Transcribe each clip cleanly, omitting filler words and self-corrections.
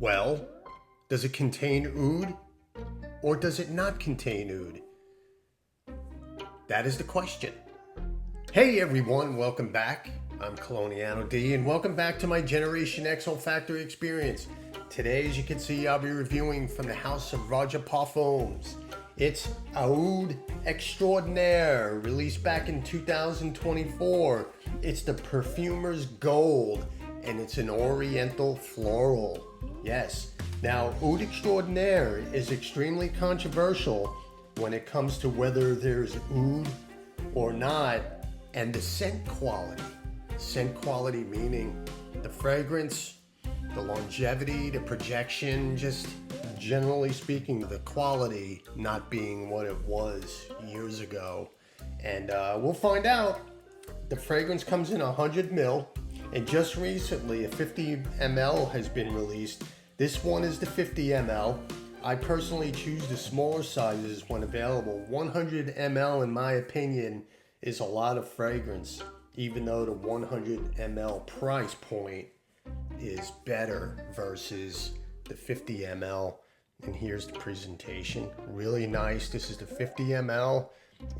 Well, does it contain oud or does it not contain oud? That is the question. Hey everyone, welcome back. I'm Coloniano D and welcome back to my Generation X olfactory experience. Today, as you can see, I'll be reviewing from the house of Roja Parfums. It's AOUD Extraordinaire, released back in 2024. It's the Perfumer's Gold, and it's an Oriental floral. Yes. Now, AOUD Extraordinaire is extremely controversial when it comes to whether there's oud or not, and the scent quality. Scent quality meaning the fragrance, the longevity, the projection, just generally speaking, the quality not being what it was years ago. And we'll find out. The fragrance comes in 100 ml, and just recently a 50 ml has been released. This one is the 50 ml. I personally choose the smaller sizes when available. 100 ml, in my opinion, is a lot of fragrance, even though the 100 ml price point is better versus the 50 ml. And here's the presentation. Really nice. This is the 50 ml.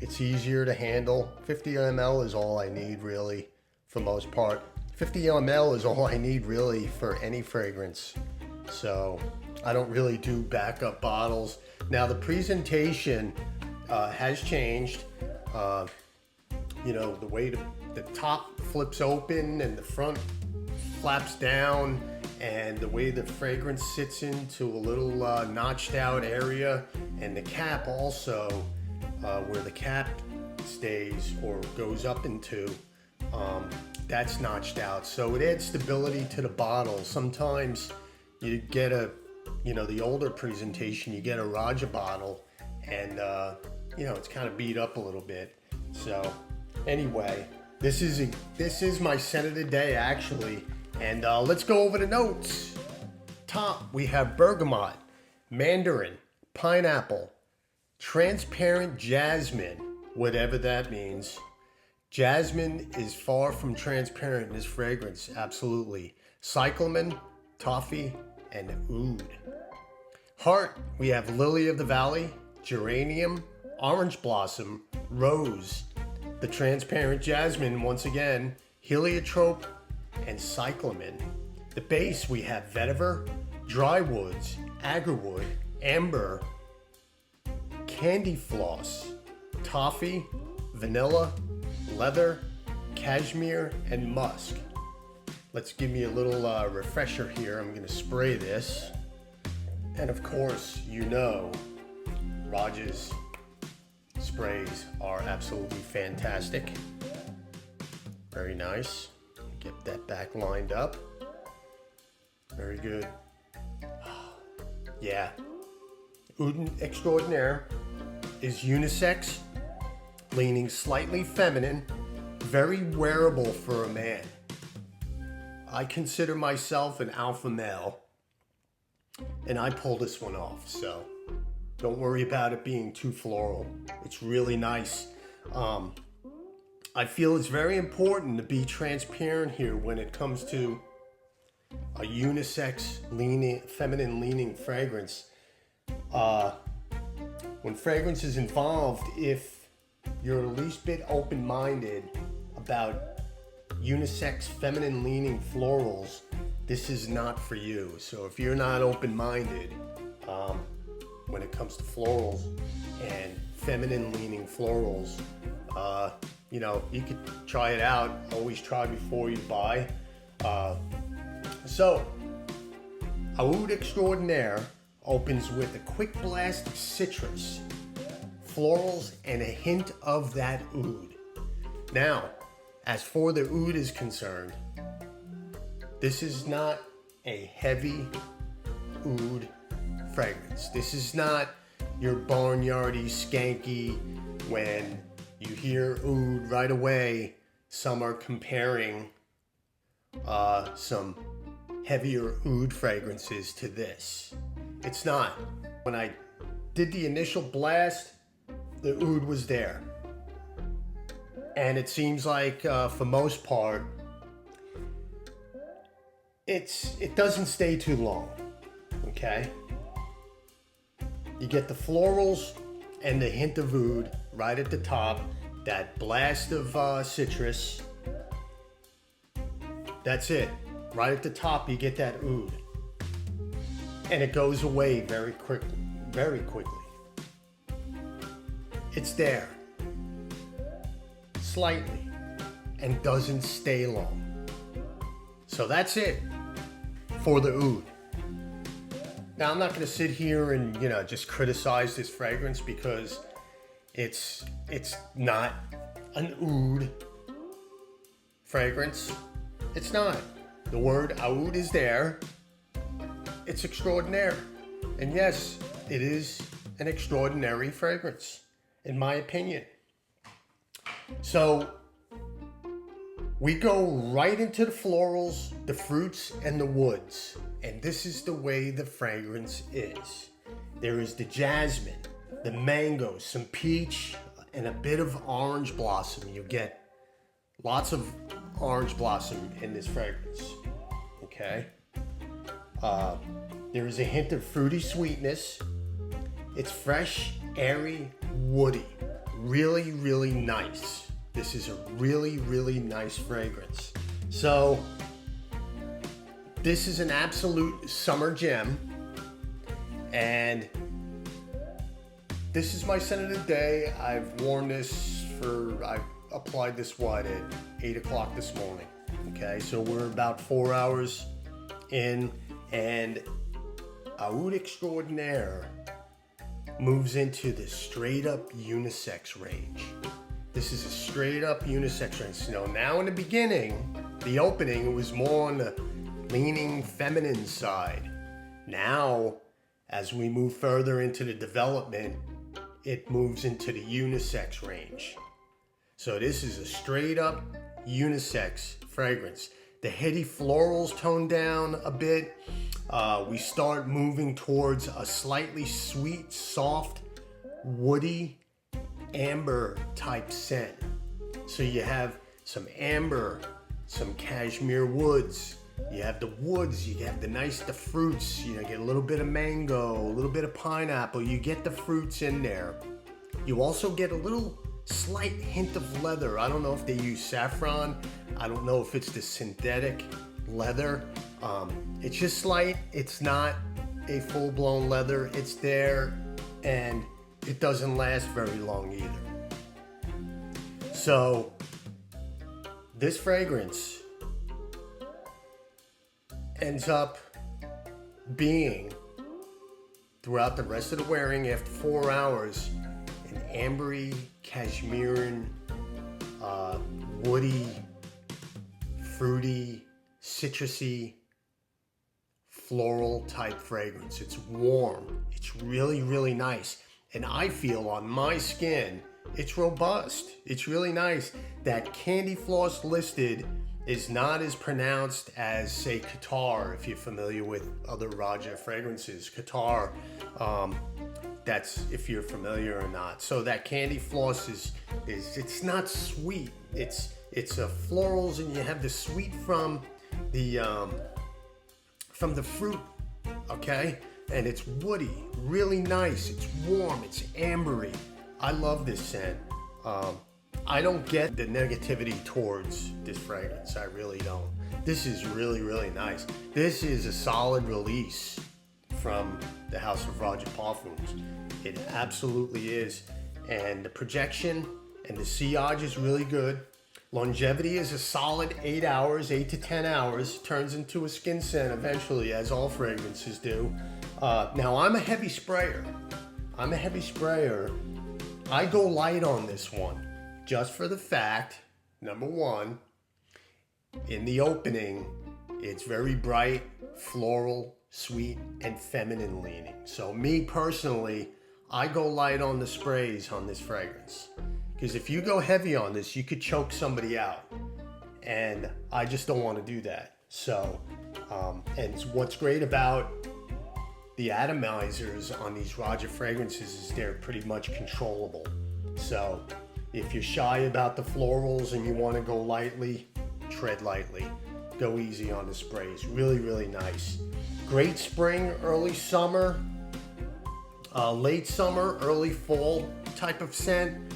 It's easier to handle. 50 ml is all I need, really, for most part. 50 ml is all I need, really, for any fragrance. So I don't really do backup bottles. Now, the presentation has changed. The way the top flips open and the front flaps down, and the way the fragrance sits into a little notched out area, and the cap also, where the cap stays or goes up into, that's notched out. So it adds stability to the bottle. Sometimes you get the older presentation, you get a Roja bottle, and it's kind of beat up a little bit. So anyway, this is my scent of the day, actually. And let's go over the notes. Top, we have bergamot, mandarin, pineapple, transparent jasmine, whatever that means. Jasmine is far from transparent in this fragrance, absolutely. Cyclamen, toffee, and oud. Heart, we have lily of the valley, geranium, orange blossom, rose. The transparent jasmine, once again, heliotrope, and cyclamen. The base, we have vetiver, dry woods, agarwood, amber, candy floss, toffee, vanilla, leather, cashmere, and musk. Let's give me a little refresher here. I'm going to spray this. And of course, Roja's sprays are absolutely fantastic. Very nice. Get that back lined up. Very good. Yeah. AOUD Extraordinaire is unisex, leaning slightly feminine, very wearable for a man. I consider myself an alpha male, and I pull this one off, so don't worry about it being too floral. It's really nice. I feel it's very important to be transparent here when it comes to a unisex, feminine leaning fragrance. When fragrance is involved, if you're the least bit open-minded about unisex, feminine leaning florals, this is not for you. So if you're not open-minded when it comes to florals and feminine leaning florals, you could try it out. Always try before you buy. So, AOUD Extraordinaire opens with a quick blast of citrus, florals, and a hint of that oud. Now, as for the oud is concerned, this is not a heavy oud fragrance. This is not your barnyardy, skanky, when you hear oud right away, some are comparing some heavier oud fragrances to this. It's not. When I did the initial blast, the oud was there. And it seems like, for most part, it doesn't stay too long. okay? You get the florals and the hint of oud right at the top, that blast of citrus. That's it. Right at the top, you get that oud. And it goes away very quickly, very quickly. It's there, slightly, and doesn't stay long. So that's it for the oud. Now, I'm not going to sit here and, just criticize this fragrance because it's not an oud fragrance. It's not. The word AOUD is there. It's extraordinaire. And yes, it is an extraordinary fragrance, in my opinion. So we go right into the florals, the fruits, and the woods. And this is the way the fragrance is. There is the jasmine, the mango, some peach, and a bit of orange blossom. You get lots of orange blossom in this fragrance, okay? There is a hint of fruity sweetness. It's fresh, airy, woody. Really, really nice. This is a really, really nice fragrance. So, this is an absolute summer gem. And this is my scent of the day. I've worn this I applied this at 8 o'clock this morning. Okay, so we're about 4 hours in, and AOUD Extraordinaire moves into the straight up unisex range. This is a straight up unisex range. Now in the beginning, the opening, it was more on the leaning feminine side. Now, as we move further into the development, it moves into the unisex range. So this is a straight up unisex fragrance. The heady florals tone down a bit. We start moving towards a slightly sweet, soft, woody, amber type scent. So you have some amber, some cashmere woods. You have the woods, you have the fruits, you get a little bit of mango, a little bit of pineapple. You get the fruits in there. You also get a little slight hint of leather. I don't know if they use saffron. I don't know if it's the synthetic leather. It's just slight. It's not a full-blown leather. It's there, and it doesn't last very long either. So this fragrance ends up being, throughout the rest of the wearing, after 4 hours, an ambery, cashmerean, woody, fruity, citrusy, floral type fragrance. It's warm. It's really, really nice. And I feel on my skin, it's robust. It's really nice. That candy floss listed is not as pronounced as, say, Qatar, if you're familiar with other Roja fragrances. Qatar, that's if you're familiar or not. So that candy floss is it's not sweet. It's florals, and you have the sweet from the fruit, okay? And it's woody, really nice. It's warm, it's ambery. I love this scent. I don't get the negativity towards this fragrance. I really don't. This is really, really nice. This is a solid release from the House of Roja Parfums. It absolutely is. And the projection and the sillage is really good. Longevity is a solid 8 hours, 8 to 10 hours. Turns into a skin scent eventually, as all fragrances do. Now, I'm a heavy sprayer. I go light on this one, just for the fact, number one, in the opening, it's very bright, floral, sweet, and feminine leaning. So me personally, I go light on the sprays on this fragrance. Because if you go heavy on this, you could choke somebody out. And I just don't want to do that. So, and what's great about the atomizers on these Roja fragrances is they're pretty much controllable. So if you're shy about the florals and you want to go lightly, tread lightly. go easy on the sprays. Really, really nice. Great spring, early summer, late summer, early fall type of scent.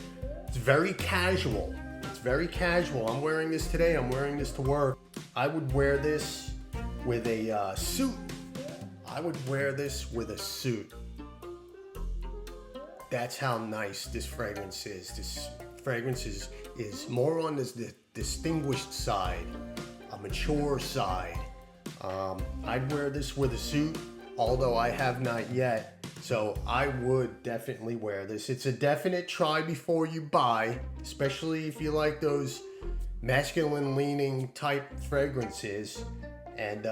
It's very casual. It's very casual. I'm wearing this today. I'm wearing this to work. I would wear this with a suit. I would wear this with a suit. That's how nice this fragrance is. This fragrance is more on the distinguished side, a mature side. I'd wear this with a suit, although I have not yet. So I would definitely wear this. It's a definite try before you buy, especially if you like those masculine leaning type fragrances. And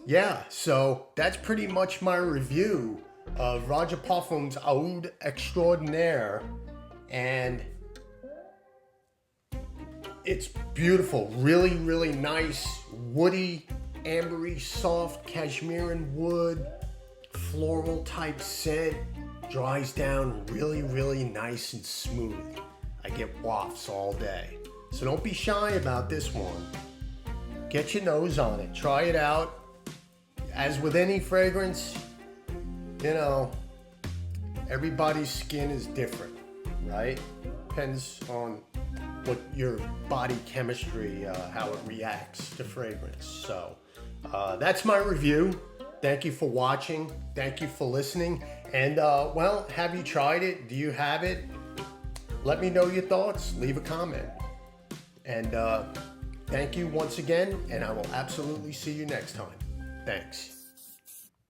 yeah, so that's pretty much my review of Roja Parfums AOUD Extraordinaire, and it's beautiful. Really, really nice, woody, ambery, soft, cashmere wood, floral type scent. Dries down really, really nice and smooth. I get wafts all day. So don't be shy about this one. Get your nose on it. Try it out. As with any fragrance, you know, everybody's skin is different, right? Depends on what your body chemistry, how it reacts to fragrance. So that's my review. Thank you for watching. Thank you for listening. And well, have you tried it? Do you have it? Let me know your thoughts. Leave a comment. And thank you once again, and I will absolutely see you next time. Thanks.